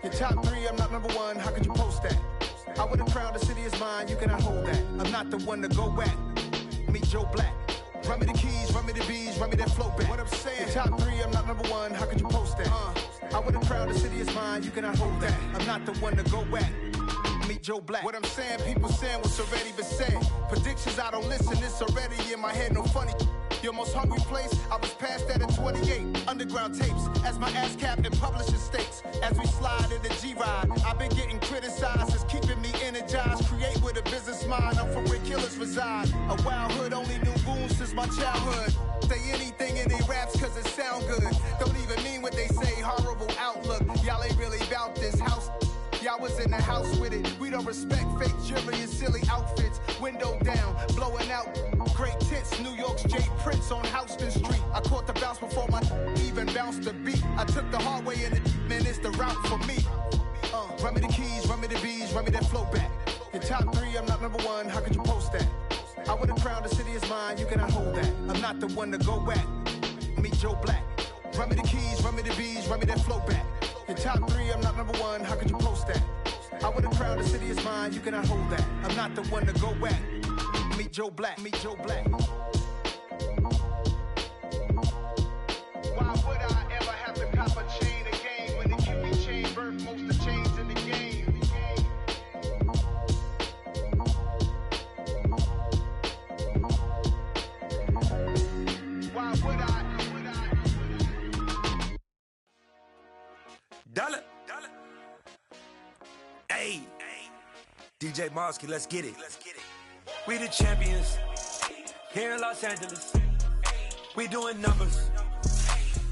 Your top three, I'm not number one, how could you post that? I would have crowned the city is mine, you cannot hold that. I'm not the one to go back. Meet Joe Black. Run me the keys, run me the bees, run me that flow back. What I'm saying, your top three, I'm not number one, how could you post that? I would have crowned the city is mine, you cannot hold that. I'm not the one to go back. Meet Joe Black. What I'm saying, people saying what's already been said. Predictions, I don't listen, it's already in my head, no funny. Your most hungry place, I was past that at 28. Underground tapes, as my ass cap in publishing states. As we slide in the G-Ride, I've been getting criticized, it's keeping me energized. Create with a business mind, I'm from where killers reside. A wild hood, only knew goons since my childhood. Say anything in they raps cause it sound good. Don't even mean what they say, horrible outlook. Y'all ain't really about this house. Y'all was in the house with it. We don't respect fake jewelry and silly outfits. Window down, blowing out great tits. New York's Jay Prince on Houston Street. I caught the bounce before my even bounced the beat. I took the hard way in it, man, it's the route for me. Run me the keys, run me the bees, run me that flow back. Your top three, I'm not number one, how could you post that? I would have crowned the city is mine, you cannot hold that. I'm not the one to go back. Meet Joe Black. Run me the keys, run me the bees, run me that flow back. Your top three, I'm not number one, how could you post that? I would have crowned the city is mine, you cannot hold that. I'm not the one to go back. Meet Joe Black, meet Joe Black. Why would I ever have to cop a chain again when the QB chain birthed most of chains in the game? Why would I? Dollar. Hey, DJ Mosky, let's get it. We the champions here in Los Angeles. We doing numbers.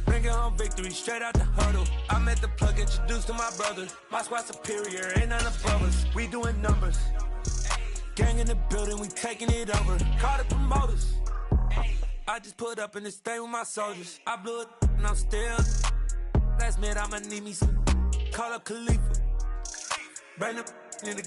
Bringing home victory straight out the huddle. I met the plug, introduced to my brother. My squad superior, ain't none above us. We doing numbers. Gang in the building, we taking it over. Call the promoters. I just put up in this thing with my soldiers. I blew it and I'm still. Last minute I'ma need me some. Call up Khalifa. Bring them in the.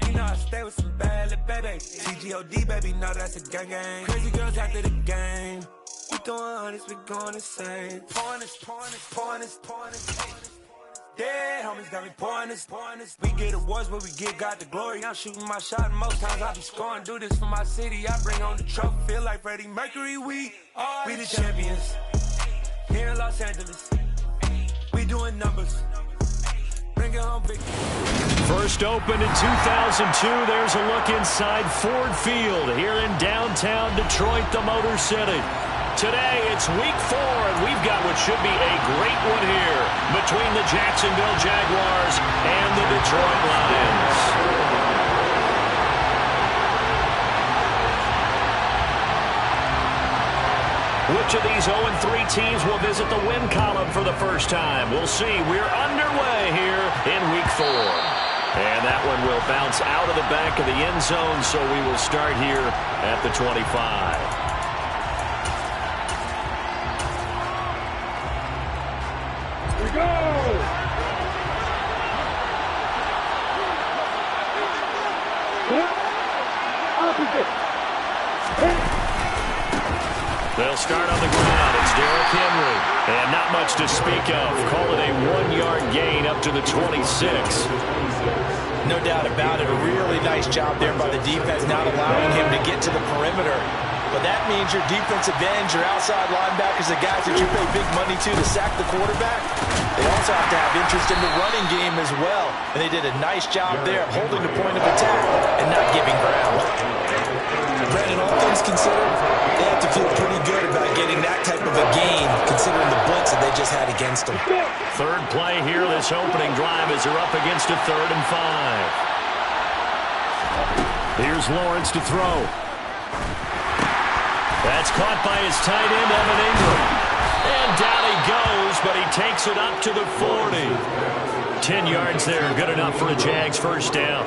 You know I stay with some bad little baby. TGOD baby, know that's a gang gang. Crazy girls after the game. We throwing hundreds, we going insane. Pouring this. Yeah, homies got me pouring this. We get awards, but we give God the glory. I'm shooting my shot, and most times I be scoring. Do this for my city, I bring on the trophy. Feel like Freddie Mercury, we the champions here in Los Angeles. We doing numbers. Bring it home, big. First opened in 2002. There's a look inside Ford Field here in downtown Detroit, the Motor City. Today, it's week 4, and we've got what should be a great one here between the Jacksonville Jaguars and the Detroit Lions. Which of these 0-3 teams will visit the win column for the first time? We'll see. We're underway here in week 4. And that one will bounce out of the back of the end zone, so we will start here at the 25. Here we go! Opposite! They'll start on the ground. It's Derrick Henry. And not much to speak of. Call it a 1-yard gain up to the 26. No doubt about it. A really nice job there by the defense, not allowing him to get to the perimeter. But that means your defensive ends, your outside linebackers, the guys that you pay big money to sack the quarterback, they also have to have interest in the running game as well. And they did a nice job there of holding the point of attack and not giving ground. Brandon, all things considered, they have to feel pretty good about getting that type of a gain, considering the blitz that they just had against them. Third play here, this opening drive as they're up against a 3rd and 5. Here's Lawrence to throw. That's caught by his tight end, Evan Ingram. And down he goes, but he takes it up to the 40. 10 yards there, good enough for a Jags first down.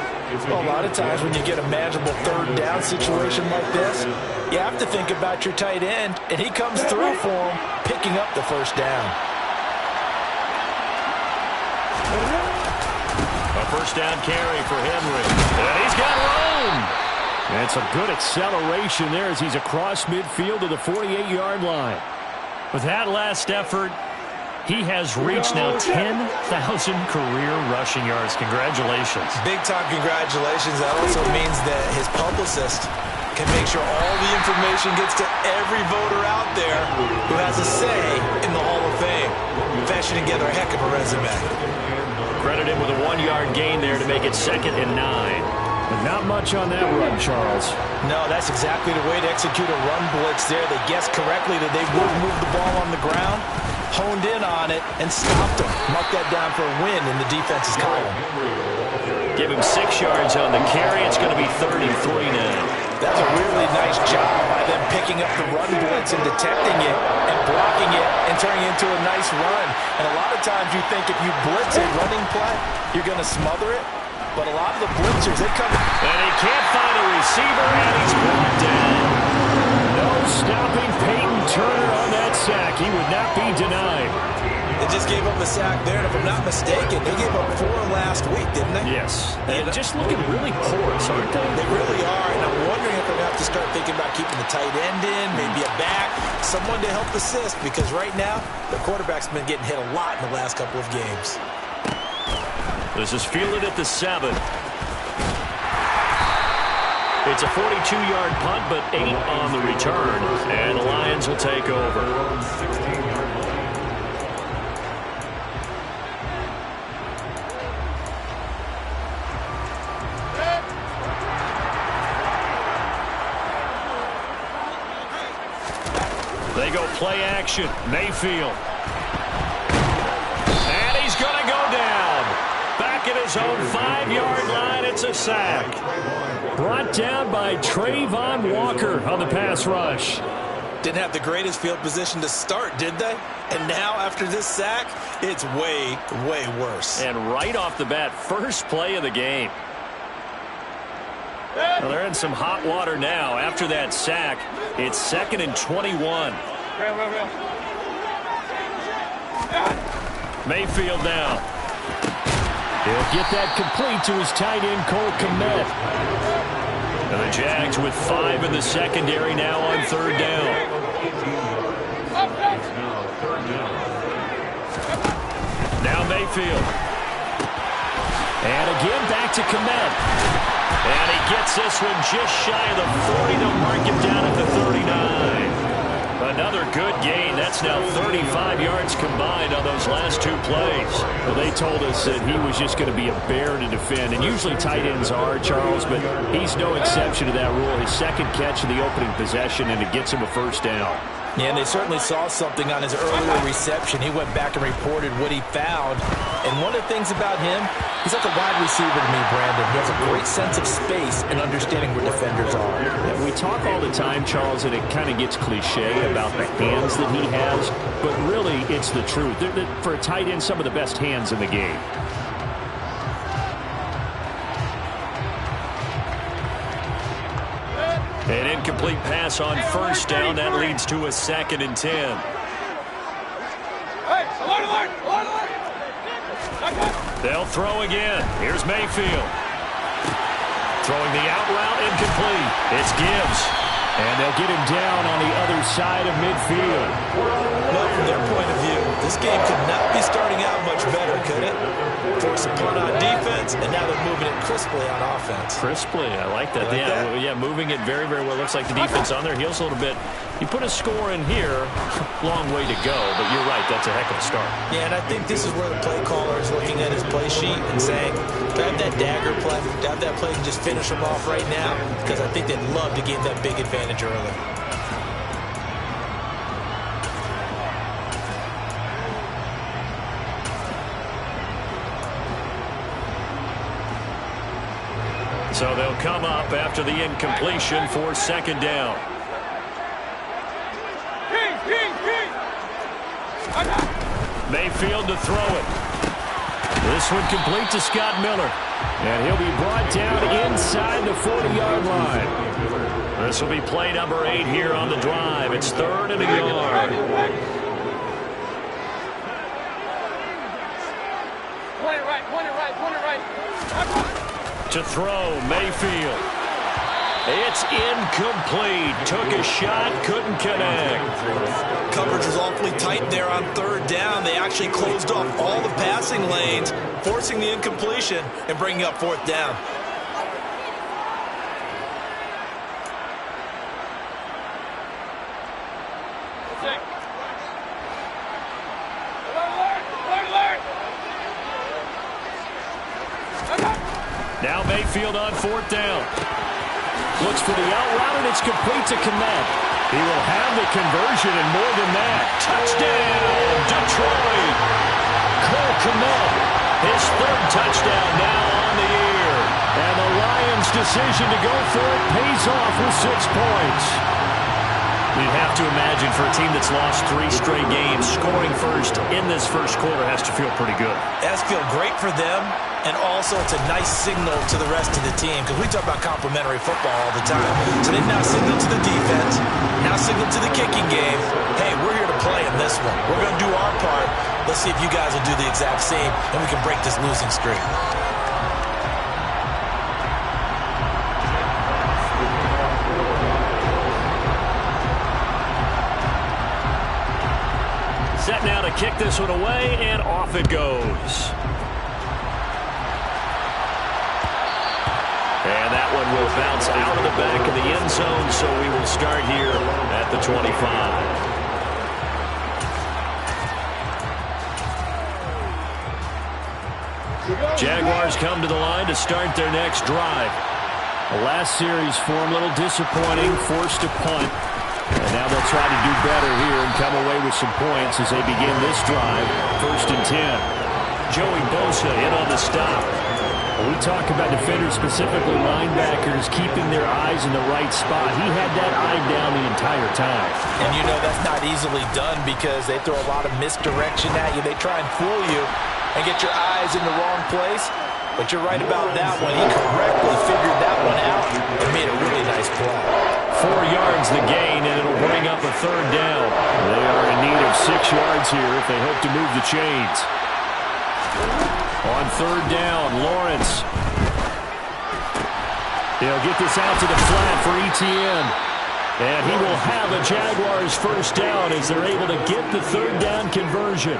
Well, a lot of times when you get a manageable 3rd down situation like this, you have to think about your tight end, and he comes through for him, picking up the first down. A first down carry for Henry. And he's got room. And it's a good acceleration there as he's across midfield to the 48-yard line. With that last effort, He has reached now 10,000 career rushing yards. Congratulations. Big-time congratulations. That also means that his publicist can make sure all the information gets to every voter out there who has a say in the Hall of Fame. Fashioning together a heck of a resume. Credit him with a 1-yard gain there to make it 2nd and 9. But not much on that run, Charles. No, that's exactly the way to execute a run blitz there. They guessed correctly that they would move the ball on the ground, honed in on it, and stopped them. Mark that down for a win in the defense's column. Give him 6 yards on the carry. It's going to be 33 now. That's a really nice job by them picking up the run blitz and detecting it and blocking it and turning it into a nice run. And a lot of times you think if you blitz a running play, you're going to smother it. But a lot of the blitzers, they come... And he can't find a receiver, and he's brought down. No stopping Peyton Turner on that sack. He would not be denied. They just gave up a sack there, and if I'm not mistaken, they gave up 4 last week, didn't they? Yes. And just looking really porous, aren't they? They really are, and I'm wondering if they're going to have to start thinking about keeping the tight end in, maybe a back, someone to help assist, because right now, the quarterback's been getting hit a lot in the last couple of games. This is fielded at the 7. It's a 42-yard punt, but 8 on the return, and the Lions will take over. They go play action. Mayfield. And he's going to go down. Back at his own 5-yard line, it's a sack. Brought down by Trayvon Walker on the pass rush. Didn't have the greatest field position to start, did they? And now, after this sack, it's way, way worse. And right off the bat, first play of the game. Well, they're in some hot water now. After that sack, it's 2nd and 21. Mayfield now. He'll get that complete to his tight end, Cole Kmet. And the Jags with 5 in the secondary now on 3rd down. Now Mayfield. And again back to Kmet. And he gets this one just shy of the 40 to mark him down at the 39. Another good gain. That's now 35 yards combined on those last 2 plays. Well, they told us that he was just going to be a bear to defend. And usually tight ends are, Charles, but he's no exception to that rule. His 2nd catch in the opening possession, and it gets him a 1st down. Yeah, and they certainly saw something on his earlier reception. He went back and reported what he found. And one of the things about him, he's like a wide receiver to me, Brandon. He has a great sense of space and understanding where defenders are. Yeah, we talk all the time, Charles, and it kind of gets cliche about the hands that he has. But really, it's the truth. For a tight end, some of the best hands in the game. An incomplete pass on 1st down. That leads to a 2nd and 10. They'll throw again. Here's Mayfield. Throwing the out route, incomplete. It's Gibbs. And they'll get him down on the other side of midfield. Well, from their point of view, this game could not be starting out much better, could it? Force a punt on defense, and now they're moving it crisply on offense. Crisply, I like that. Like that? Yeah, moving it very, very well. Looks like the defense on their heels a little bit. You put a score in here, long way to go, but you're right, that's a heck of a start. Yeah, and I think this is where the play caller is looking at his play sheet and saying, grab that dagger play, grab that play and just finish them off right now, because I think they'd love to gain that big advantage early. So they'll come up after the incompletion for 2nd down. Mayfield to throw it. This one complete to Scott Miller. And he'll be brought down inside the 40-yard line. This will be play number 8 here on the drive. It's 3rd and a yard. Point it right. To throw, Mayfield. It's incomplete. Took a shot, couldn't connect. Coverage was awfully tight there on third down. They actually closed off all the passing lanes, forcing the incompletion and bringing up fourth down. Now Mayfield on fourth down. Looks for the out route, and it's complete to Kmet. He will have the conversion and more than that. Touchdown, Detroit. Cole Kmet, his third touchdown now on the year. And the Lions' decision to go for it pays off with 6 points. You'd have to imagine for a team that's lost 3 straight games, scoring first in this first quarter has to feel pretty good. It has to feel great for them, and also it's a nice signal to the rest of the team, because we talk about complementary football all the time. So they've now signaled to the defense, now signaled to the kicking game, hey, we're here to play in this one. We're going to do our part. Let's see if you guys will do the exact same, and we can break this losing streak. Set now to kick this one away, and off it goes. And that one will bounce out of the back of the end zone, so we will start here at the 25. Jaguars come to the line to start their next drive. The last series for them, a little disappointing, forced to punt. And now they'll try to do better here and come away with some points as they begin this drive. 1st and 10. Joey Bosa in on the stop. When we talk about defenders, specifically linebackers, keeping their eyes in the right spot. He had that eye down the entire time. And you know that's not easily done because they throw a lot of misdirection at you. They try and fool you and get your eyes in the wrong place. But you're right about that one. He correctly figured that one out and made a really nice play. 4 yards the gain, and it'll bring up a 3rd down. They are in need of 6 yards here if they hope to move the chains. On 3rd down, Lawrence. They'll get this out to the flat for Etienne. And he will have a Jaguars first down as they're able to get the 3rd down conversion.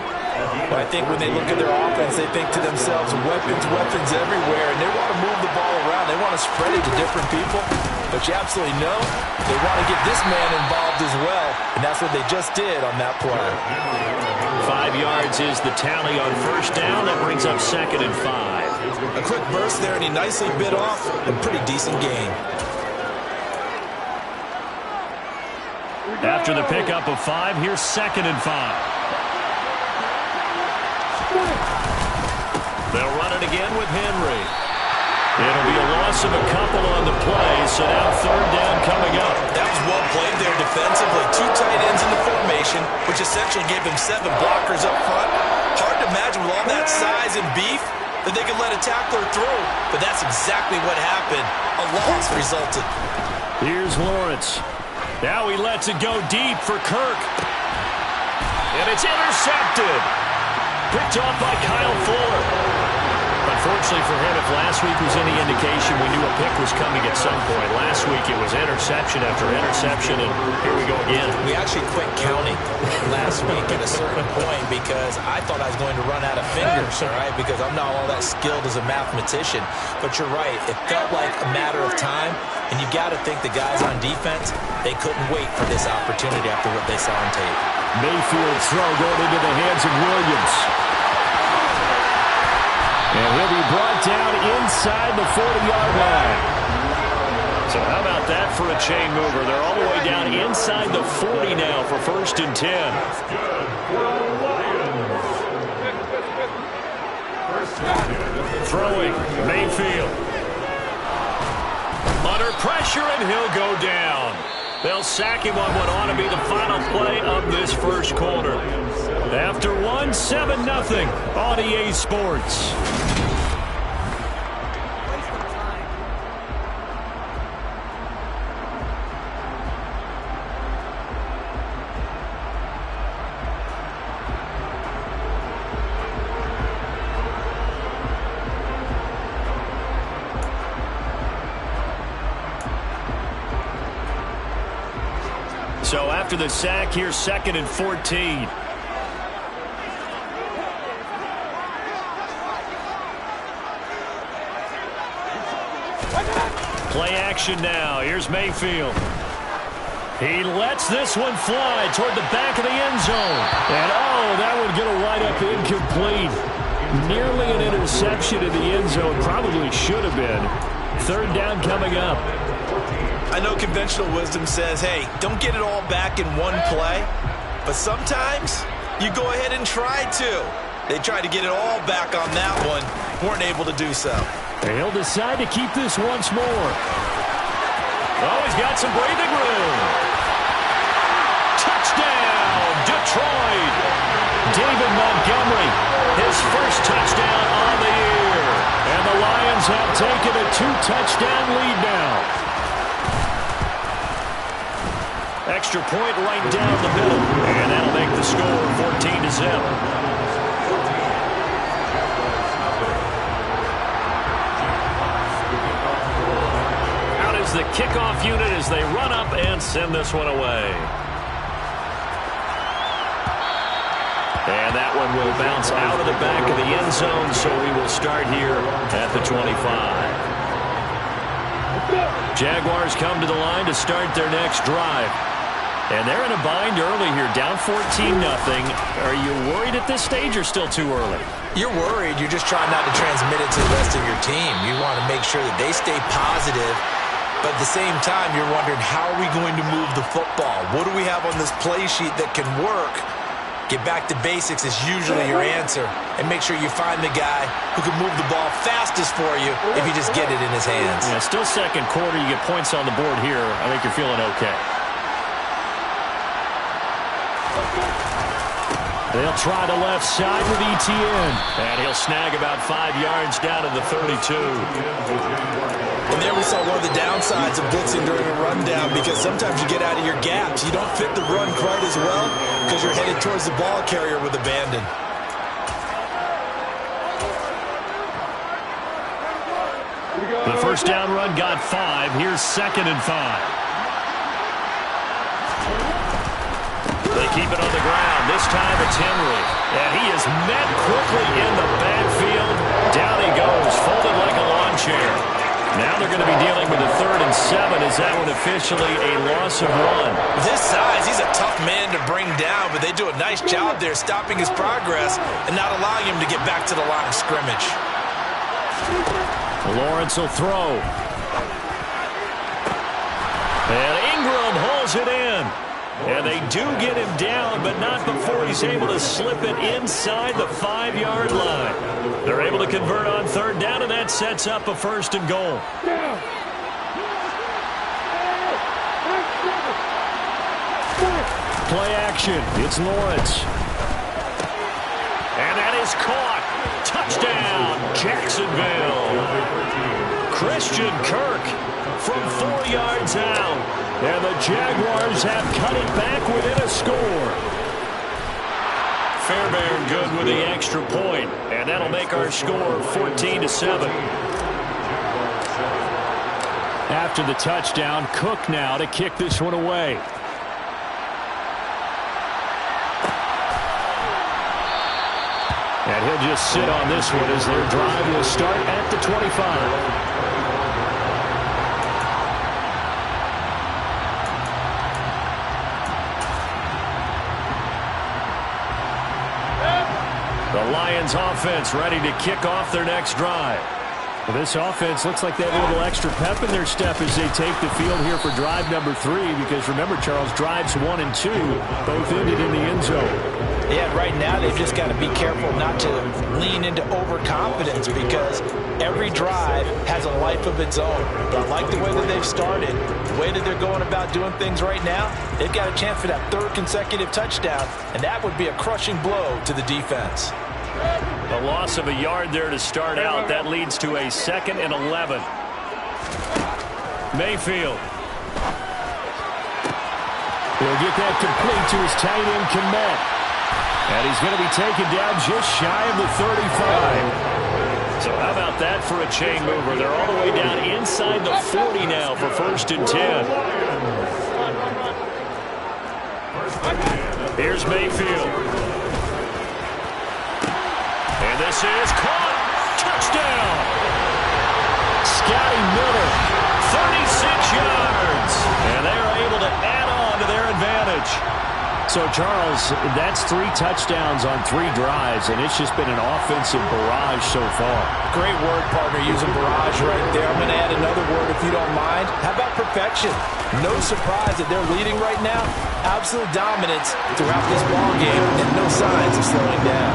Well, I think when they look at their offense, they think to themselves, weapons, weapons everywhere, and they want to move the ball around. They want to spread it to different people. But you absolutely know they want to get this man involved as well, and that's what they just did on that play. 5 yards is the tally on first down. That brings up 2nd and 5. A quick burst there, and he nicely bit off a pretty decent gain. After the pickup of 5, here's 2nd and 5. They'll run it again with Henry. It'll be a loss of a couple on the play, so now 3rd down coming up. That was well played there defensively. 2 tight ends in the formation, which essentially gave them 7 blockers up front. Hard to imagine with all that size and beef that they could let a tackler through, but that's exactly what happened. A loss resulted. Here's Lawrence. Now he lets it go deep for Kirk. And it's intercepted. Picked off by Kyle Fuller. Unfortunately for him, if last week was any indication, we knew a pick was coming at some point. Last week it was interception after interception, and here we go again. We actually quit counting last week at a certain point because I thought I was going to run out of fingers, all right, because I'm not all that skilled as a mathematician. But you're right. It felt like a matter of time, and you got to think the guys on defense, they couldn't wait for this opportunity after what they saw on tape. Mayfield's throw going into the hands of Williams. And he'll be brought down inside the 40-yard line. So how about that for a chain mover? They're all the way down inside the 40 now for 1st and 10. Throwing, Mayfield. Under pressure, and he'll go down. They'll sack him on what ought to be the final play of this first quarter. After 7-0 on EA Sports. So after the sack, here's 2nd and 14. Play action now. Here's Mayfield. He lets this one fly toward the back of the end zone. And, that would get a wide-up incomplete. Nearly an interception in the end zone. Probably should have been. 3rd down coming up. I know conventional wisdom says, hey, don't get it all back in one play. But sometimes you go ahead and try to. They tried to get it all back on that one. Weren't able to do so. He'll decide to keep this once more. Oh, he's got some breathing room. Touchdown, Detroit. David Montgomery, his first touchdown on the year. And the Lions have taken a 2-touchdown lead now. Extra point right down the middle. And that'll make the score 14-0. The kickoff unit as they run up and send this one away. And that one will bounce out of the back of the end zone, so we will start here at the 25. Jaguars come to the line to start their next drive. And they're in a bind early here, down 14-0. Are you worried at this stage or still too early? You're worried. You're just trying not to transmit it to the rest of your team. You want to make sure that they stay positive. But at the same time, you're wondering, how are we going to move the football? What do we have on this play sheet that can work? Get back to basics is usually your answer. And make sure you find the guy who can move the ball fastest for you if you just get it in his hands. Yeah, still second quarter. You get points on the board here. I think you're feeling okay. They'll try the left side with ETN. And he'll snag about 5 yards down to the 32. And there we saw one of the downsides of blitzing during a rundown, because sometimes you get out of your gaps. You don't fit the run quite as well because you're headed towards the ball carrier with abandon. The first down run got 5. Here's 2nd and 5. They keep it on the ground. This time it's Henry. And he is met quickly in the backfield. Down he goes, folded like a lawn chair. Now they're going to be dealing with a 3rd and 7. Is that one officially a loss of 1? With his size, he's a tough man to bring down, but they do a nice job there stopping his progress and not allowing him to get back to the line of scrimmage. Lawrence will throw. And Ingram hauls it in. And they do get him down, but not before he's able to slip it inside the 5-yard line. They're able to convert on 3rd down, and that sets up a 1st and goal. Play action. It's Lawrence. And that is caught. Touchdown, Jacksonville. Christian Kirk from 4 yards out. And the Jaguars have cut it back within a score. Fairbairn good with the extra point. And that'll make our score 14-7. After the touchdown, Cook now to kick this one away. And he'll just sit on this one as their drive will start at the 25. The Lions offense ready to kick off their next drive. Well, this offense looks like they have a little extra pep in their step as they take the field here for drive number 3, because remember, Charles, drives 1 and 2 both ended in the end zone. Yeah, right now they've just got to be careful not to lean into overconfidence, because every drive has a life of its own. But I like the way that they've started, the way that they're going about doing things right now. They've got a chance for that 3rd consecutive touchdown, and that would be a crushing blow to the defense. A loss of a yard there to start out. That leads to a 2nd and 11. Mayfield. He'll get that complete to his tight end, Kmet. And he's going to be taken down just shy of the 35. So how about that for a chain mover? They're all the way down inside the 40 now for 1st and 10. Here's Mayfield. And this is caught. Touchdown. Scotty Miller, 36 yards. And they're able to add on to their advantage. So, Charles, that's 3 touchdowns on 3 drives, and it's just been an offensive barrage so far. Great word, partner, using barrage right there. I'm going to add another word if you don't mind. How about perfection? No surprise that they're leading right now. Absolute dominance throughout this ball game, and no signs of slowing down.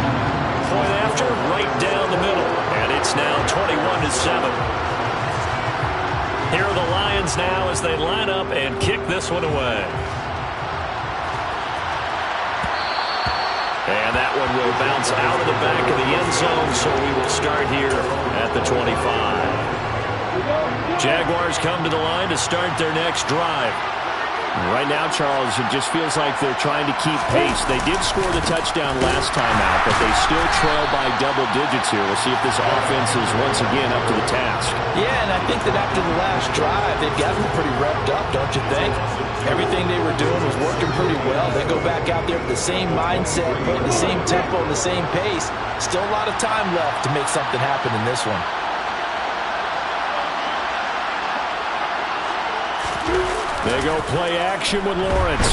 Point after, right down the middle, and it's now 21-7. Here are the Lions now as they line up and kick this one away. And that one will bounce out of the back of the end zone, so we will start here at the 25. Jaguars come to the line to start their next drive. Right now, Charles, it just feels like they're trying to keep pace. They did score the touchdown last time out, but they still trail by double digits here. We'll see if this offense is once again up to the task. Yeah, and I think that after the last drive, they've gotten pretty revved up, don't you think? Everything they were doing was working pretty well. They go back out there with the same mindset, playing the same tempo and the same pace. Still a lot of time left to make something happen in this one. They go play action with Lawrence.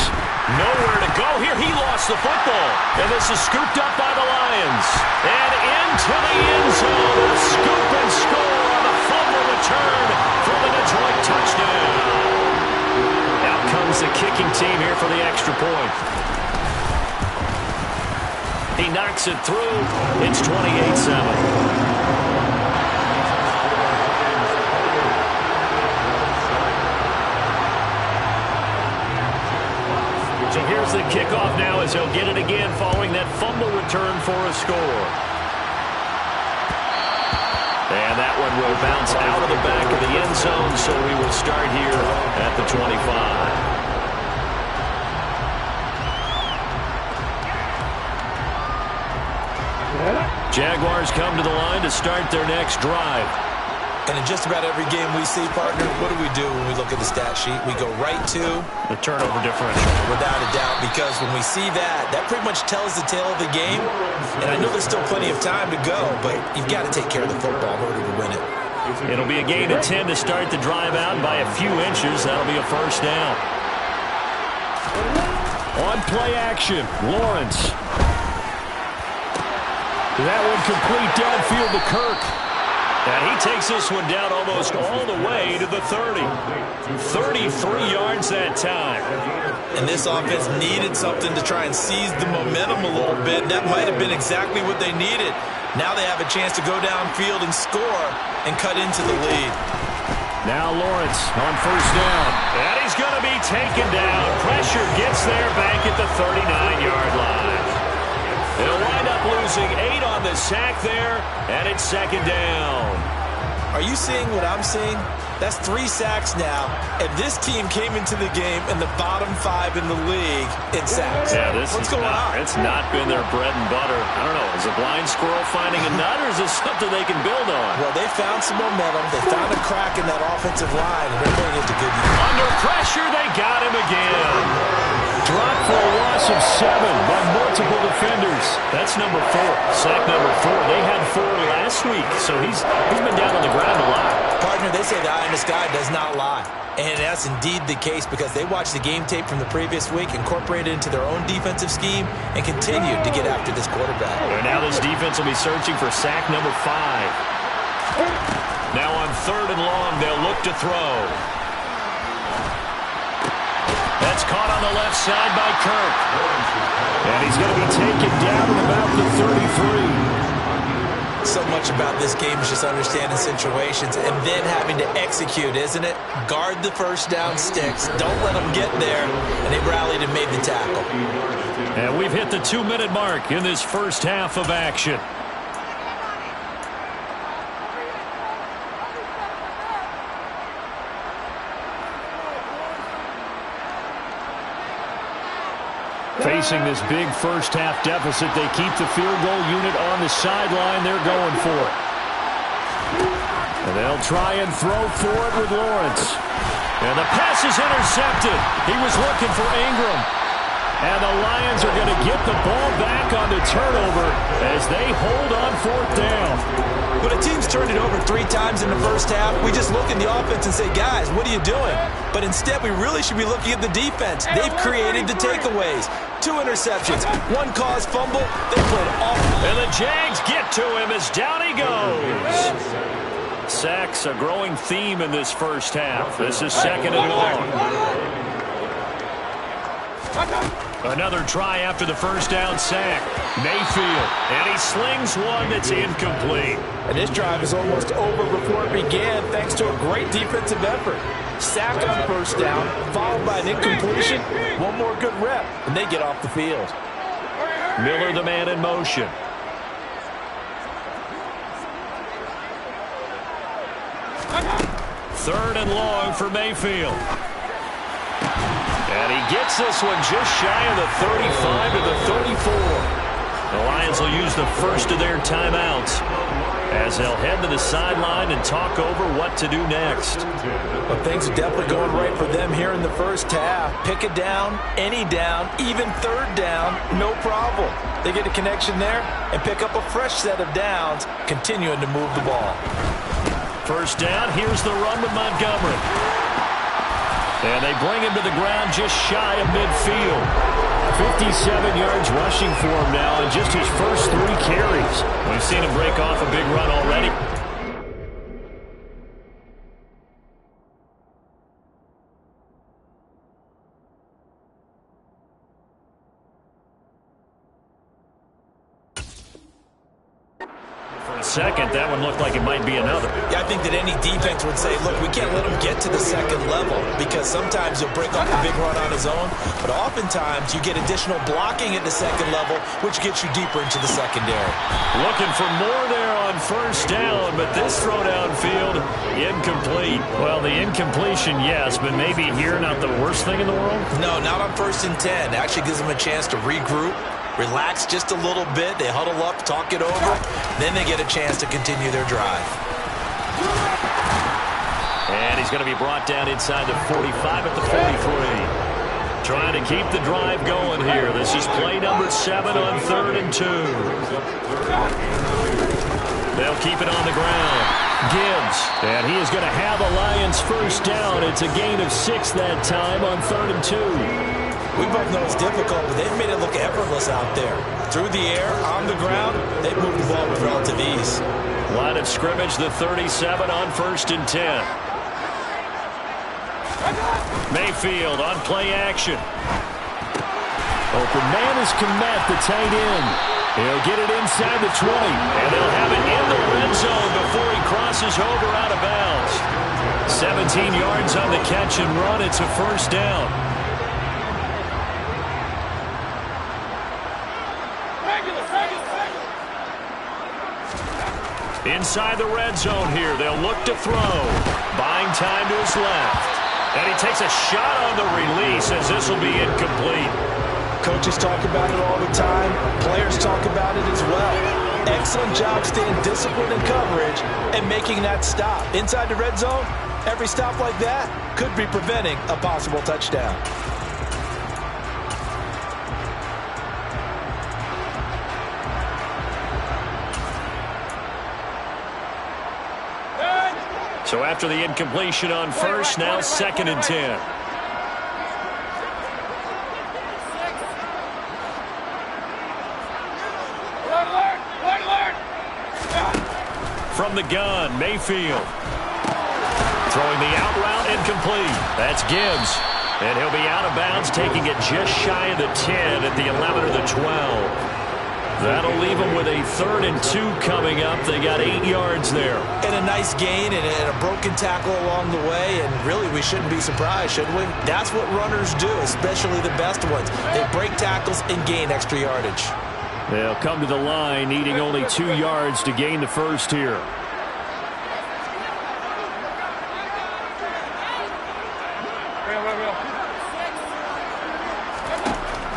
Nowhere to go here. He lost the football. And this is scooped up by the Lions. And into the end zone. A scoop and score on the fumble return for the Detroit touchdown. Out comes the kicking team here for the extra point. He knocks it through. It's 28-7. So here's the kickoff now as he'll get it again following that fumble return for a score. And that one will bounce out of the back of the end zone, so we will start here at the 25. Jaguars come to the line to start their next drive. And in just about every game we see, partner, what do when we look at the stat sheet? We go right to the turnover differential. Without a doubt, because when we see that, that pretty much tells the tale of the game. And I know there's still plenty of time to go, but you've got to take care of the football in order to win it. It'll be a gain of 10 to start the drive out by a few inches. That'll be a first down. On play action, Lawrence. That one complete downfield to Kirk. And he takes this one down almost all the way to the 30. 33 yards that time. And this offense needed something to try and seize the momentum a little bit. That might have been exactly what they needed. Now they have a chance to go downfield and score and cut into the lead. Now Lawrence on first down. And he's going to be taken down. Pressure gets there back at the 39-yard line. They'll wind up losing 8 on the sack there, and it's second down. Are you seeing what I'm seeing? That's 3 sacks now, and this team came into the game in the bottom 5 in the league in sacks. Yeah, What's going on? It's not been their bread and butter. I don't know. Is a blind squirrel finding a nut, or is this something they can build on? Well, they found some momentum. They found a crack in that offensive line, and they're putting it to good use. Under pressure, they got him again. Dropped for a loss of 7 by multiple defenders. That's number 4. Sack number 4. They had 4 last week, so he's been down on the ground a lot. Partner, they say the eye in the sky does not lie. And that's indeed the case because they watched the game tape from the previous week, incorporated it into their own defensive scheme, and continued to get after this quarterback. And now this defense will be searching for sack number 5. Now on 3rd and long, they'll look to throw. That's caught on the left side by Kirk. And he's going to be taken down at about the 33. So much about this game is just understanding situations and then having to execute, isn't it? Guard the first down sticks. Don't let them get there. And they rallied and made the tackle. And we've hit the 2-minute mark in this first half of action. Facing this big first-half deficit, they keep the field goal unit on the sideline. They're going for it. And they'll try and throw for it with Lawrence. And the pass is intercepted. He was looking for Ingram. And the Lions are going to get the ball back on the turnover as they hold on 4th down. When a team's turned it over 3 times in the first half, we just look at the offense and say, guys, what are you doing? But instead, we really should be looking at the defense. They've created the takeaways. 2 interceptions, 1 caused fumble. They played awful. And the Jags get to him as down he goes. Sacks a growing theme in this first half. This is 2nd and long. Another try after the first down sack. Mayfield, and he slings one that's incomplete. And this drive is almost over before it began thanks to a great defensive effort. Sack on first down, followed by an incompletion. 1 more good rep, and they get off the field. Miller the man in motion. Third and long for Mayfield. And he gets this one just shy of the 35 to the 34. The Lions will use the first of their timeouts as they'll head to the sideline and talk over what to do next. Well, things are definitely going right for them here in the first half. Pick it down, any down, even 3rd down, no problem. They get a connection there and pick up a fresh set of downs, continuing to move the ball. First down, here's the run with Montgomery. And they bring him to the ground just shy of midfield. 57 yards rushing for him now in just his first 3 carries. We've seen him break off a big run already. Second, that one looked like it might be another. Yeah, I think that any defense would say, look, we can't let him get to the 2nd level because sometimes he'll break off a big run on his own, but oftentimes you get additional blocking at the 2nd level, which gets you deeper into the secondary. Looking for more there on first down, but this throw downfield, incomplete. Well, the incompletion, yes, but maybe here not the worst thing in the world? No, not on 1st and 10. It actually gives them a chance to regroup, relax just a little bit. They huddle up, talk it over. Then they get a chance to continue their drive. And he's going to be brought down inside the 45 at the 43. Trying to keep the drive going here. This is play number 7 on 3rd and 2. They'll keep it on the ground. Gibbs, and he is going to have a Lions first down. It's a gain of 6 that time on 3rd and 2. We both know it's difficult, but they've made it look effortless out there. Through the air, on the ground, they've moved the ball with relative ease. Line of scrimmage, the 37 on 1st and 10. Mayfield on play action. Open man is Kmet, the tight end. He'll get it inside the 20, and they'll have it in the red zone before he crosses over out of bounds. 17 yards on the catch and run. It's a first down. Inside the red zone here. They'll look to throw. Buying time to his left. And he takes a shot on the release as this will be incomplete. Coaches talk about it all the time. Players talk about it as well. Excellent job staying disciplined in coverage and making that stop. Inside the red zone, every stop like that could be preventing a possible touchdown. So after the incompletion on first, now 2nd and 10. From the gun, Mayfield. Throwing the out route, incomplete. That's Gibbs. And he'll be out of bounds, taking it just shy of the 10 at the 11 or the 12. That'll leave them with a 3rd and 2 coming up. They got 8 yards there. And a nice gain and a broken tackle along the way. And really, we shouldn't be surprised, should we? That's what runners do, especially the best ones. They break tackles and gain extra yardage. They'll come to the line, needing only 2 yards to gain the first here.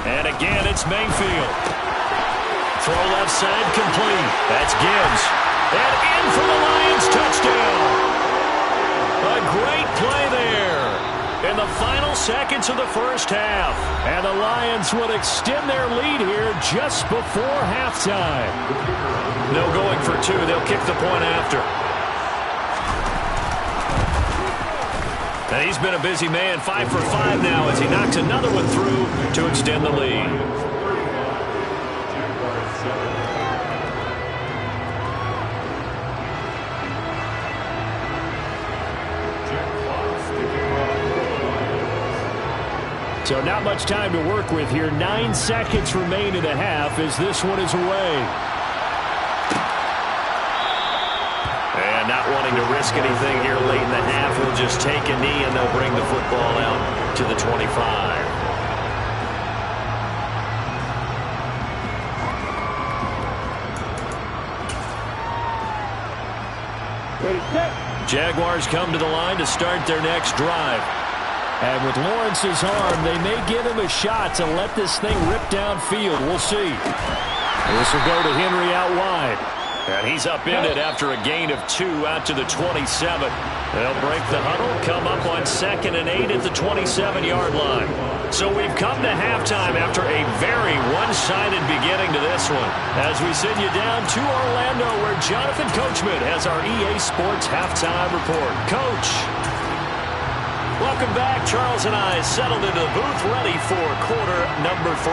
And again, it's Mayfield. Throw left side, complete. That's Gibbs. And in for the Lions, touchdown. A great play there. In the final seconds of the first half. And the Lions will extend their lead here just before halftime. No going for two. They'll kick the point after. And he's been a busy man, 5 for 5 now as he knocks another one through to extend the lead. So not much time to work with here. 9 seconds remain in the half as this one is away. And not wanting to risk anything here late in the half, we'll just take a knee and they'll bring the football out to the 25. Jaguars come to the line to start their next drive. And with Lawrence's arm, they may give him a shot to let this thing rip downfield. We'll see. This will go to Henry out wide. And he's upended after a gain of 2 out to the 27. They'll break the huddle, come up on 2nd and 8 at the 27-yard line. So we've come to halftime after a very one-sided beginning to this one. As we send you down to Orlando, where Jonathan Coachman has our EA Sports halftime report. Coach. Welcome back. Charles and I settled into the booth, ready for quarter number 3.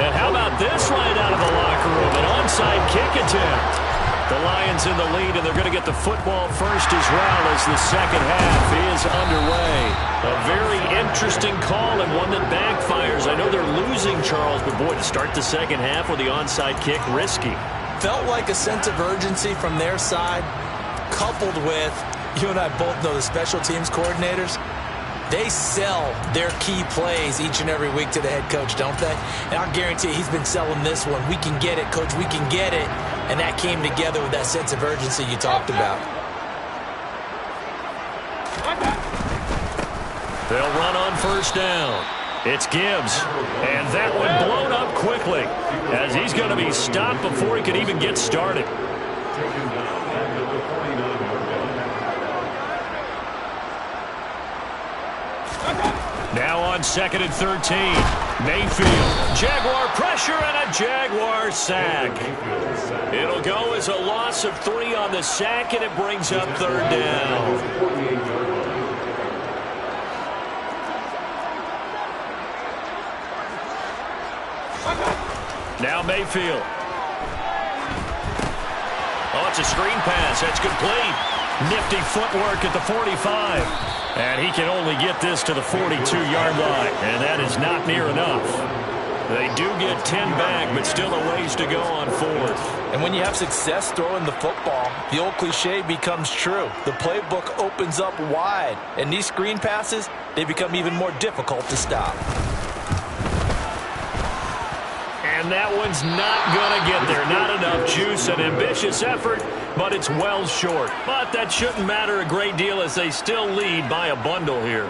And how about this right out of the locker room? An onside kick attempt. The Lions in the lead, and they're going to get the football first as well as the second half is underway. A very interesting call and one that backfires. I know they're losing, Charles, but boy, to start the second half with the onside kick, risky. Felt like a sense of urgency from their side, coupled with, you and I both know the special teams coordinators. They sell their key plays each and every week to the head coach, don't they? And I'll guarantee you he's been selling this one. We can get it, coach, we can get it. And that came together with that sense of urgency you talked about. They'll run on first down. It's Gibbs. And that one blown up quickly as he's going to be stopped before he can even get started. Now on 2nd and 13. Mayfield. Jaguar pressure and a Jaguar sack. It'll go as a loss of 3 on the sack, and it brings up 3rd down. Now Mayfield. Oh, it's a screen pass. That's complete. Nifty footwork at the 45. And he can only get this to the 42-yard line. And that is not near enough. They do get 10 back, but still a ways to go on 4th. And when you have success throwing the football, the old cliche becomes true. The playbook opens up wide. And these screen passes, they become even more difficult to stop. And that one's not going to get there. Not enough juice. An ambitious effort, but it's well short. But that shouldn't matter a great deal as they still lead by a bundle here.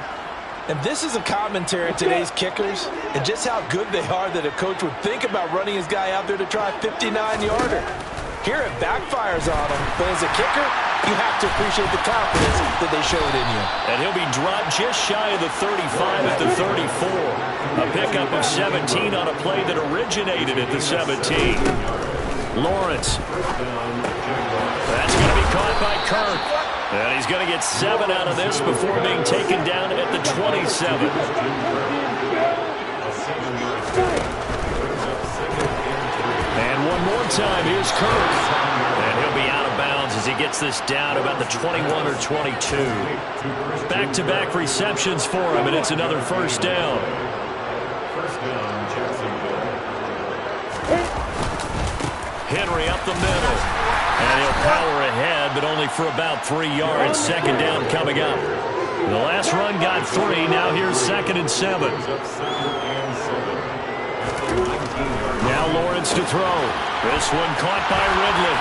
And this is a commentary on today's kickers and just how good they are that a coach would think about running his guy out there to try a 59-yarder. Here it backfires on him, but as a kicker, you have to appreciate the confidence that they showed in you. And he'll be dropped just shy of the 35 at the 34. A pickup of 17 on a play that originated at the 17. Lawrence. That's going to be caught by Kirk. And he's going to get 7 out of this before being taken down at the 27. And one more time, here's Kirk. And he'll be out of bounds as he gets this down about the 21 or 22. Back-to-back receptions for him, and it's another first down. Henry up the middle. And he'll power ahead, but only for about 3 yards. Second down coming up. The last run got 3. Now here's 2nd and 7. Now Lawrence to throw. This one caught by Ridley.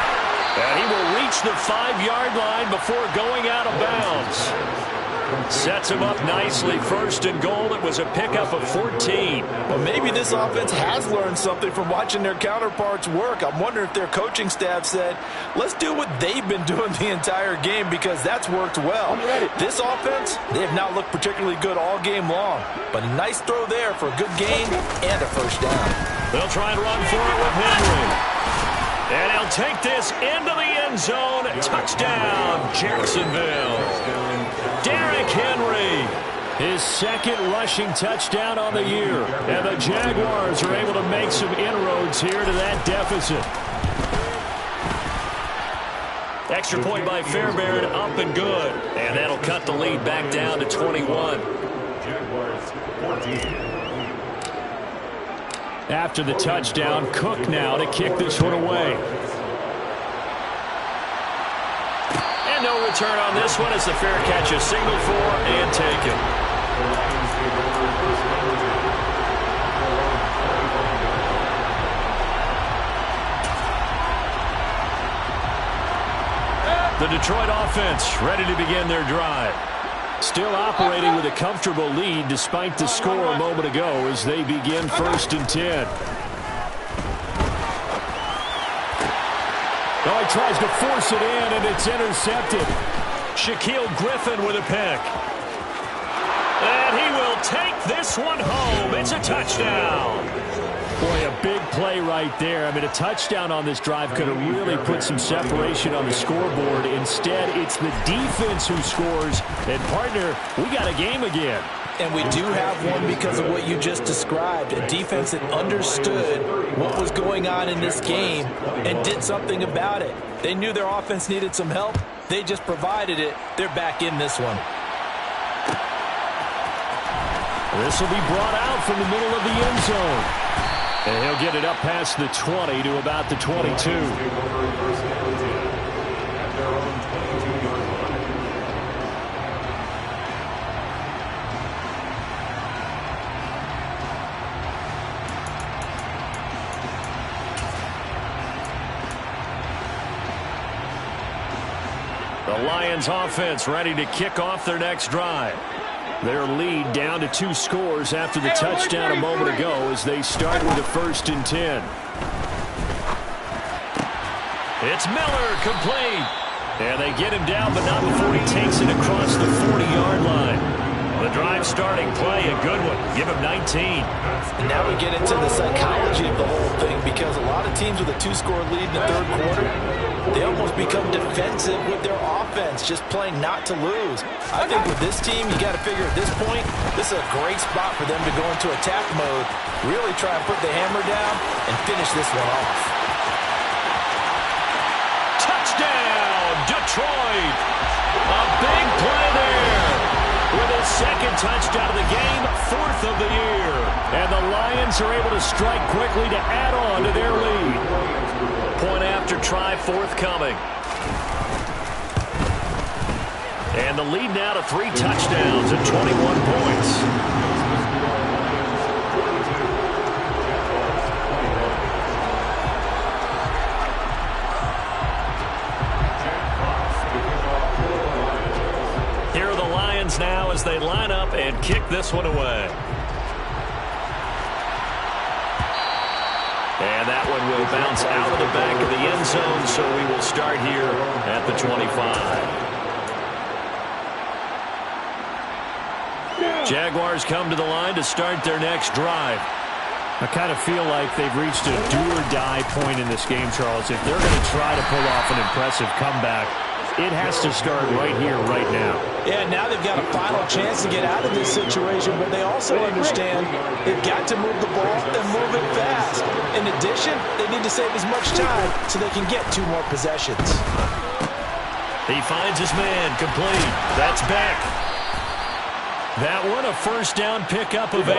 And he will reach the 5-yard line before going out of bounds. Sets him up nicely. First and goal. It was a pickup of 14. Well, maybe this offense has learned something from watching their counterparts work. I'm wondering if their coaching staff said, let's do what they've been doing the entire game, because that's worked well. This offense, they have not looked particularly good all game long. But a nice throw there for a good gain and a first down. They'll try and run for it with Henry. And he'll take this into the end zone. Touchdown, Jacksonville. Derrick Henry, his second rushing touchdown on the year. And the Jaguars are able to make some inroads here to that deficit. Extra point by Fairbairn, up and good. And that'll cut the lead back down to 21. Jaguars 14. After the touchdown, Cook now to kick this one away. And no return on this one as the fair catch is signaled for and taken. The Detroit offense ready to begin their drive. Still operating with a comfortable lead despite the score a moment ago as they begin 1st and 10. Oh, he tries to force it in, and it's intercepted. Shaquille Griffin with a pick. And he will take this one home. It's a touchdown. Boy, a big play right there. I mean, a touchdown on this drive could have really put some separation on the scoreboard. Instead, it's the defense who scores. And, partner, we got a game again. And we do have one because of what you just described. A defense that understood what was going on in this game and did something about it. They knew their offense needed some help. They just provided it. They're back in this one. This will be brought out from the middle of the end zone. And he'll get it up past the 20 to about the 22. The Lions offense ready to kick off their next drive. Their lead down to 2 scores after the touchdown a moment ago as they start with a 1st and 10. It's Miller, complete. And they get him down, but not before he takes it across the 40-yard line. The drive starting play, a good one. Give him 19. And now we get into the psychology of the whole thing, because a lot of teams with a 2-score lead in the 3rd quarter, they almost become defensive with their offense, just playing not to lose. I think with this team, you got to figure at this point, this is a great spot for them to go into attack mode, really try and put the hammer down and finish this one off. Touchdown, Detroit! A big play there. With his 2nd touchdown of the game, 4th of the year. And the Lions are able to strike quickly to add on to their lead. Point after try forthcoming. And the lead now to 3 touchdowns and 21 points. Here are the Lions now as they line up and kick this one away. And that one will bounce out of the back of the end zone, so we will start here at the 25. Jaguars come to the line to start their next drive. I kind of feel like they've reached a do-or-die point in this game, Charles. If they're going to try to pull off an impressive comeback, it has to start right here, right now. Yeah, now they've got a final chance to get out of this situation, but they also understand they've got to move the ball and move it fast. In addition, they need to save as much time so they can get 2 more possessions. He finds his man, complete. That's Beck. That one a 1st down pickup of 8.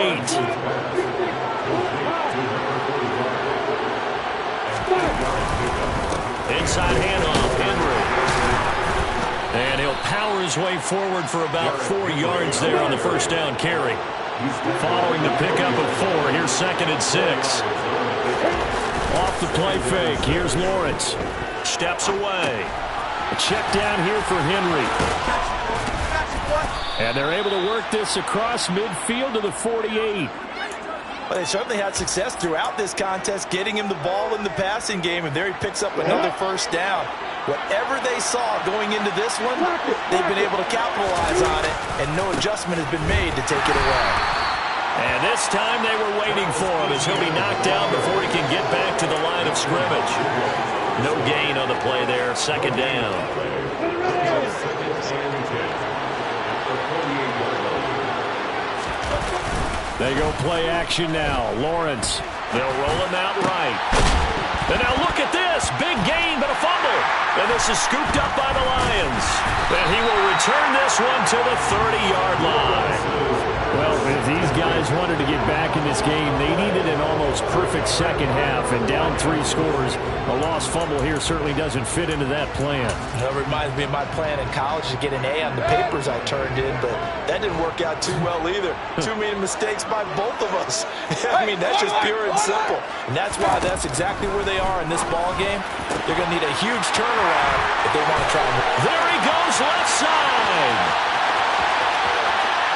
Inside handoff, Henry. And he'll power his way forward for about 4 yards there on the 1st down carry. Following the pickup of 4, here's 2nd and 6. Off the play fake, here's Lawrence. Steps away. A check down here for Henry. And they're able to work this across midfield to the 48. Well, they certainly had success throughout this contest, getting him the ball in the passing game, and there he picks up another first down. Whatever they saw going into this one, they've been able to capitalize on it, and no adjustment has been made to take it away. And this time they were waiting for him as he'll be knocked down before he can get back to the line of scrimmage. No gain on the play there, second down. They go play action now. Lawrence, they'll roll him out right. And now look at this. Big gain, but a fumble. And this is scooped up by the Lions. And he will return this one to the 30-yard line. Well, if these guys wanted to get back in this game, they needed an almost perfect second half. And down 3 scores, a lost fumble here certainly doesn't fit into that plan. That reminds me of my plan in college to get an A on the papers I turned in, but that didn't work out too well either. Too many mistakes by both of us. I mean, that's just pure and simple. And that's why that's exactly where they are in this ball game. They're going to need a huge turnaround if they want to try and... There he goes, left side.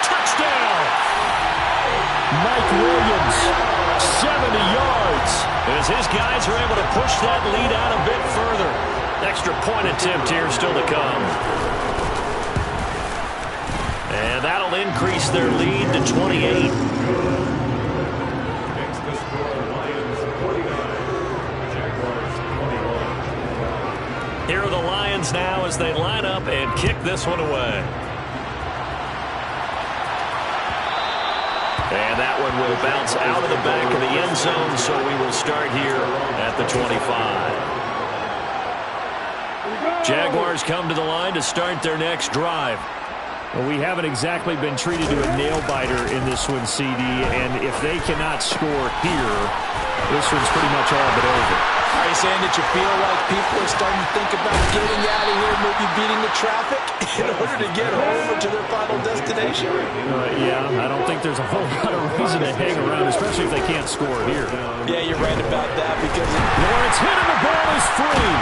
Touchdown. Mike Williams, 70 yards. As his guys are able to push that lead out a bit further. Extra point attempt here still to come. And that'll increase their lead to 28. Next to score, Lions 49, Jaguars 21. Here are the Lions now as they line up and kick this one away. And that one will bounce out of the back of the end zone, so we will start here at the 25. Jaguars come to the line to start their next drive. Well, we haven't exactly been treated to a nail-biter in this one, CD, and if they cannot score here, this one's pretty much all but over. Are you saying that you feel like people are starting to think about getting out of here, maybe beating the traffic in order to get home or to their final destination? Yeah, I don't think there's a whole lot of reason to hang around, especially if they can't score here. Yeah, you're right about that because... Lawrence hit and the ball is free.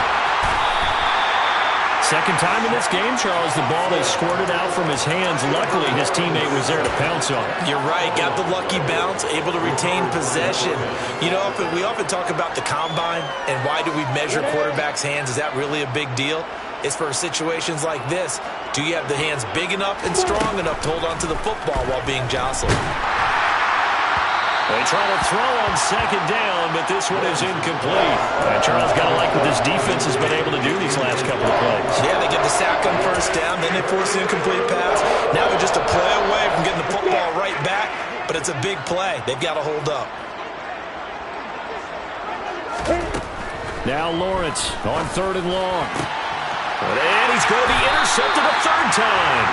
Second time in this game, Charles, the ball is squirted out from his hands. Luckily, his teammate was there to pounce on it. You're right. Got the lucky bounce, able to retain possession. You know, we often talk about the combine and why do we measure quarterbacks' hands. Is that really a big deal? It's for situations like this. Do you have the hands big enough and strong enough to hold on to the football while being jostled? They try to throw on second down, but this one is incomplete. Charles, got to like what this defense has been able to do these last couple of plays. Yeah, they get the sack on first down, then they force an incomplete pass. Now they're just a play away from getting the football right back, but it's a big play. They've got to hold up. Now Lawrence on 3rd and long. And he's going to be intercepted a 3rd time.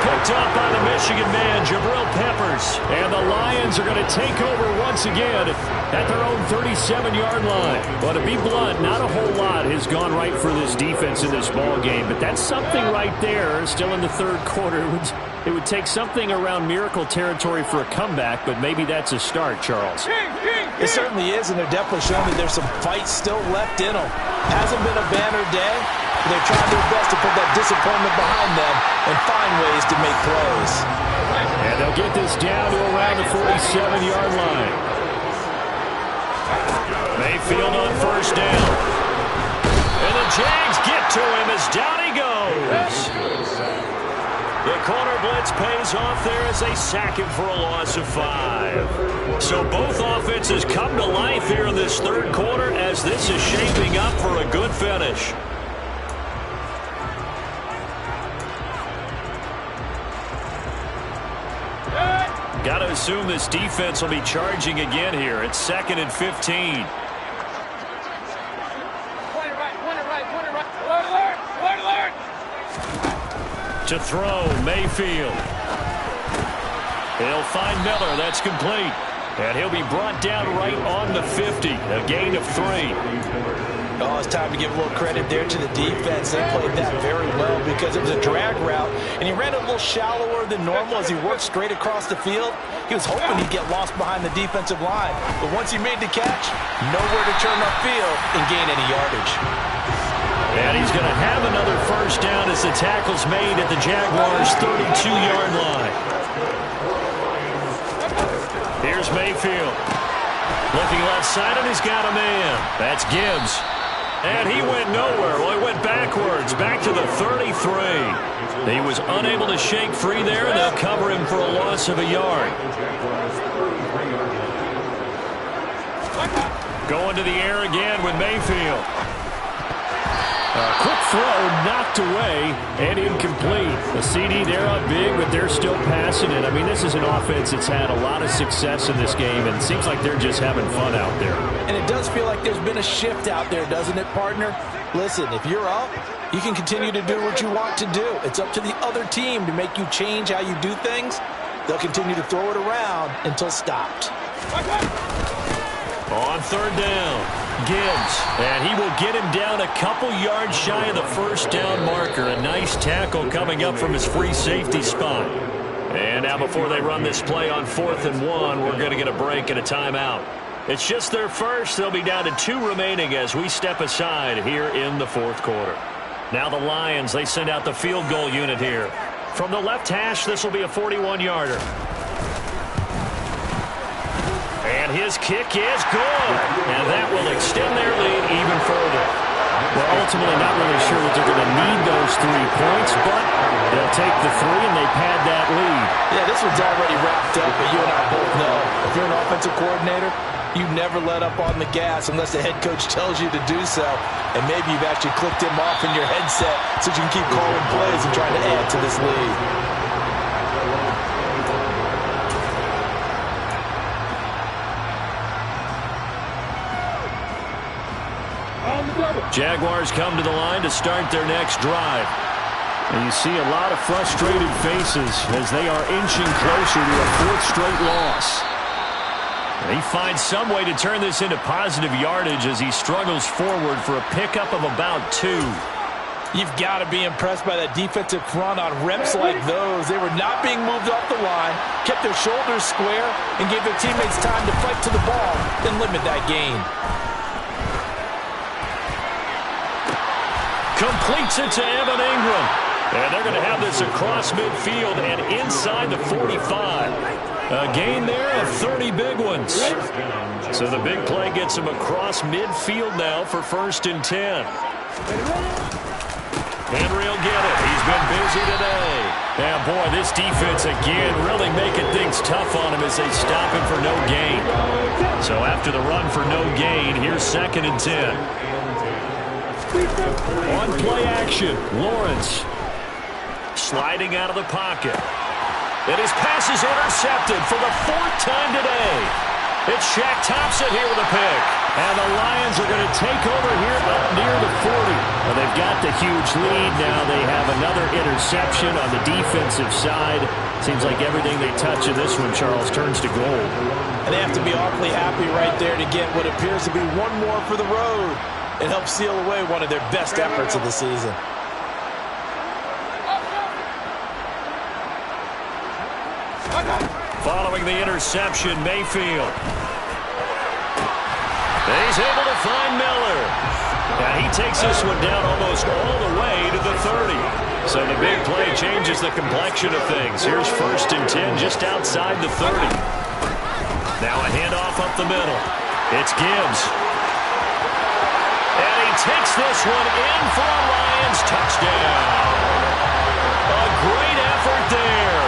Picked up by the Michigan man, Jabril Peppers. And the Lions are going to take over once again at their own 37-yard line. Well, to be blunt, not a whole lot has gone right for this defense in this ball game, but that's something right there. Still in the 3rd quarter. It would take something around miracle territory for a comeback, but maybe that's a start, Charles. It certainly is, and they're definitely showing that there's some fight still left in them. Hasn't been a banner day. They're trying their best to put that disappointment behind them and find ways to make plays. And they'll get this down to around the 47-yard line. Mayfield on 1st down. And the Jags get to him as down he goes. The corner blitz pays off there as they sack him for a loss of 5. So both offenses come to life here in this 3rd quarter as this is shaping up for a good finish. Got to assume this defense will be charging again here. It's 2nd and 15. To throw, Mayfield. He'll find Miller. That's complete. And he'll be brought down right on the 50. A gain of 3. Oh, it's time to give a little credit there to the defense. They played that very well because it was a drag route, and he ran a little shallower than normal as he worked straight across the field. He was hoping he'd get lost behind the defensive line, but once he made the catch, nowhere to turn upfield and gain any yardage. And he's going to have another first down as the tackle's made at the Jaguars' 32-yard line. Here's Mayfield. Looking left side, and he's got a man. That's Gibbs. And he went nowhere. Well, he went backwards, back to the 33. He was unable to shake free there, and they'll cover him for a loss of a yard. Going to the air again with Mayfield. Quick throw, knocked away, and incomplete. The CD, they're up big, but they're still passing it. I mean, this is an offense that's had a lot of success in this game, and it seems like they're just having fun out there. And it does feel like there's been a shift out there, doesn't it, partner? Listen, if you're up, you can continue to do what you want to do. It's up to the other team to make you change how you do things. They'll continue to throw it around until stopped. On third down, Gibbs, and he will get him down a couple yards shy of the first down marker. A nice tackle coming up from his free safety spot. And now before they run this play on 4th and 1, we're going to get a break and a timeout. It's just their first. They'll be down to 2 remaining as we step aside here in the 4th quarter. Now the Lions, they send out the field goal unit here. From the left hash, this will be a 41-yarder. And his kick is good. And that will extend their lead even further. Well, ultimately not really sure that they're going to need those 3 points, but they'll take the 3 and they pad that lead. Yeah, this one's already wrapped up, but you and I both know if you're an offensive coordinator, you never let up on the gas unless the head coach tells you to do so. And maybe you've actually clicked him off in your headset so you can keep calling plays and trying to add to this lead. Jaguars come to the line to start their next drive. And you see a lot of frustrated faces as they are inching closer to a 4th straight loss. He finds some way to turn this into positive yardage as he struggles forward for a pickup of about 2. You've got to be impressed by that defensive front on reps like those. They were not being moved off the line, kept their shoulders square, and gave their teammates time to fight to the ball and limit that gain. Completes it to Evan Ingram. And they're going to have this across midfield and inside the 45. A gain there of 30 big ones. So the big play gets him across midfield now for 1st and 10. Henry will get it. He's been busy today. And boy, this defense again really making things tough on him as they stop him for no gain. So after the run for no gain, here's 2nd and 10. On play action, Lawrence sliding out of the pocket. And his pass is intercepted for the 4th time today. It's Shaq Thompson here with a pick. And the Lions are going to take over here up near the 40. Well, they've got the huge lead now. They have another interception on the defensive side. Seems like everything they touch in this one, Charles, turns to gold. And they have to be awfully happy right there to get what appears to be one more for the road. It helps seal away one of their best efforts of the season. Following the interception, Mayfield. He's able to find Miller. And he takes this one down almost all the way to the 30. So the big play changes the complexion of things. Here's 1st and 10 just outside the 30. Now a handoff up the middle. It's Gibbs. And he takes this one in for a Lions touchdown. A great effort there.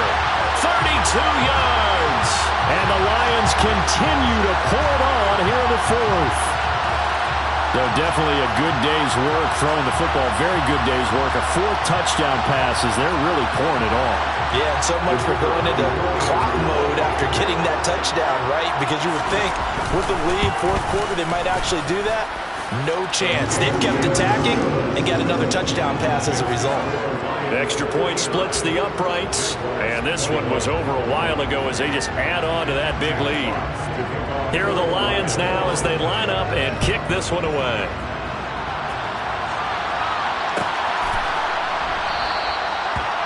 32 yards. And the Lions continue to pour it on here in the 4th. Though definitely a good day's work throwing the football. Very good day's work. A 4th touchdown pass as they're really pouring it on. Yeah, and so much for going into clock mode after getting that touchdown, right? Because you would think with the lead, 4th quarter, they might actually do that. No chance. They've kept attacking and got another touchdown pass as a result. Extra point splits the uprights. And this one was over a while ago as they just add on to that big lead. Here are the Lions now as they line up and kick this one away.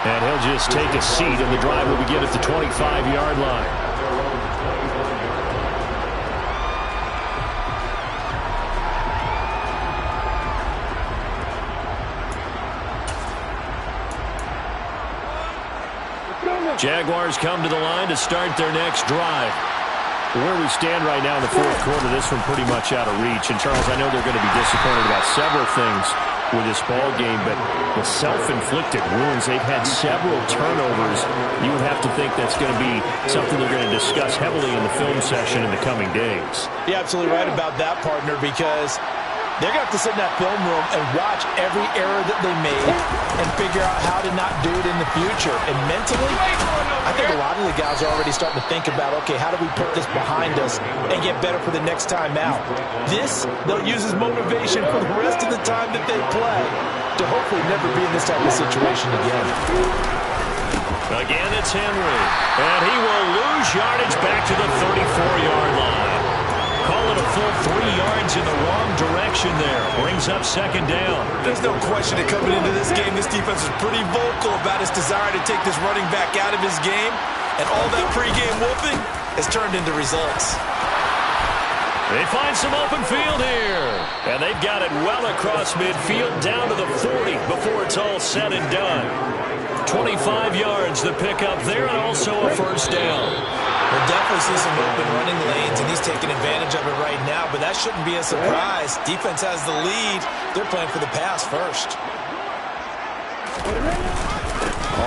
And he'll just take a seat, and the drive will begin at the 25-yard line. Jaguars come to the line to start their next drive. Where we stand right now in the fourth quarter, this one pretty much out of reach. And, Charles, I know they're going to be disappointed about several things with this ball game, but the self-inflicted wounds, they've had several turnovers. You would have to think that's going to be something they're going to discuss heavily in the film session in the coming days. You're absolutely right about that, partner, because they're going to have to sit in that film room and watch every error that they made and figure out how to not do it in the future. And mentally, I think a lot of the guys are already starting to think about, okay, how do we put this behind us and get better for the next time out? This, they'll use as motivation for the rest of the time that they play to hopefully never be in this type of situation again. Again, it's Henry. And he will lose yardage back to the 34-yard line. Call it a full 3 yards in the wrong direction there. Brings up second down. There's no question that coming into this game, this defense is pretty vocal about its desire to take this running back out of his game. And all that pregame whooping has turned into results. They find some open field here. And they've got it well across midfield down to the 40 before it's all said and done. 25 yards the pickup there and also a first down. We'll definitely see some open running lanes, and he's taking advantage of it right now, but that shouldn't be a surprise. Defense has the lead. They're playing for the pass first.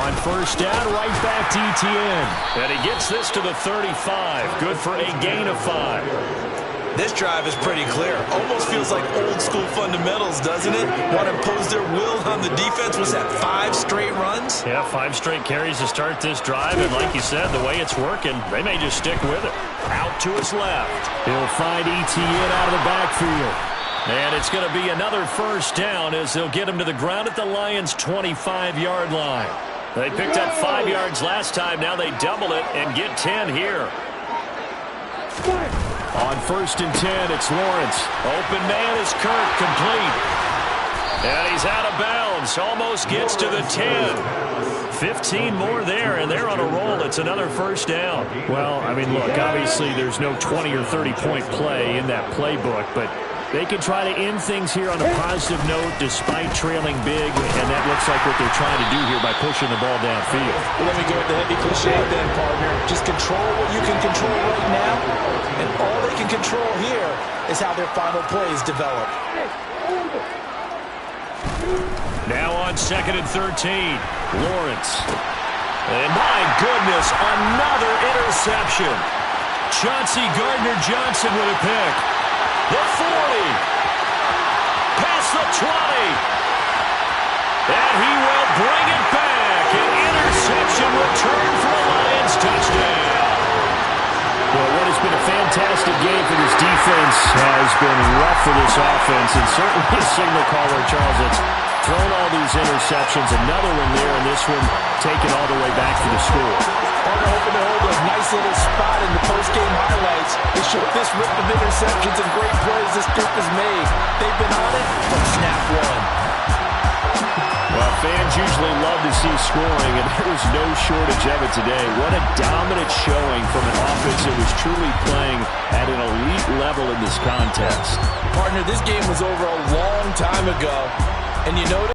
On first down, right back to ETN. And he gets this to the 35. Good for a gain of 5. This drive is pretty clear. Almost feels like old-school fundamentals, doesn't it? Want to impose their will on the defense. Was that 5 straight runs? Yeah, 5 straight carries to start this drive. And like you said, the way it's working, they may just stick with it. Out to his left. He'll find ETN out of the backfield. And it's going to be another first down as they'll get him to the ground at the Lions' 25-yard line. They picked up 5 yards last time. Now they double it and get 10 here. On first and 10, it's Lawrence. Open man is Kirk, complete. And he's out of bounds. Almost gets to the 10. 15 more there, and they're on a roll. It's another first down. Well, I mean, look, obviously there's no 20 or 30-point play in that playbook, but they can try to end things here on a positive note despite trailing big, and that looks like what they're trying to do here by pushing the ball downfield. Well, let me go with the heavy cliche then, partner. Just control what you can control right now, and all they can control here is how their final plays develop. Now on second and 13, Lawrence. And my goodness, another interception. Chauncey Gardner-Johnson with a pick. The 40. Past the 20. And he will bring it back. An interception return for a Lions touchdown. Well, what has been a fantastic game for this defense has been rough for this offense, and certainly a signal caller, Charles, that's thrown all these interceptions. Another one there, and this one taken all the way back for the score. Partner hoping to hold a nice little spot in the post-game highlights. They show this rip of interceptions and great plays this group has made. They've been on it from snap one. Well, fans usually love to see scoring, and there was no shortage of it today. What a dominant showing from an offense that was truly playing at an elite level in this contest. Partner, this game was over a long time ago, and you notice